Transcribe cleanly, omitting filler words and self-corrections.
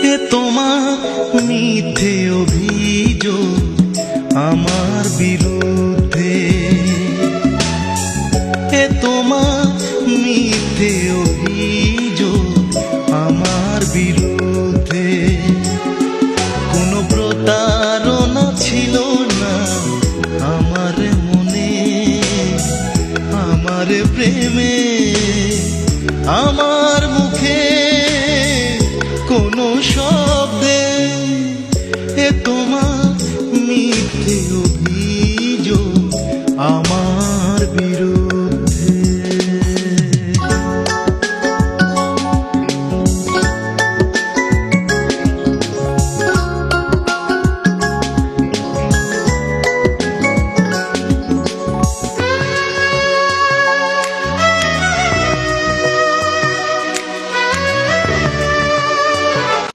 এ তোমার মিথ্যে অভিযোগ আমার বিরুদ্ধে, এ তোমার মিথ্যে অভিযোগ আমার বিরুদ্ধে। কোনো প্রতারণা ছিল না আমার মনে, আমার প্রেমে, আমার মুখে, কোনো শব্দে। এ তোমার মিথ্যে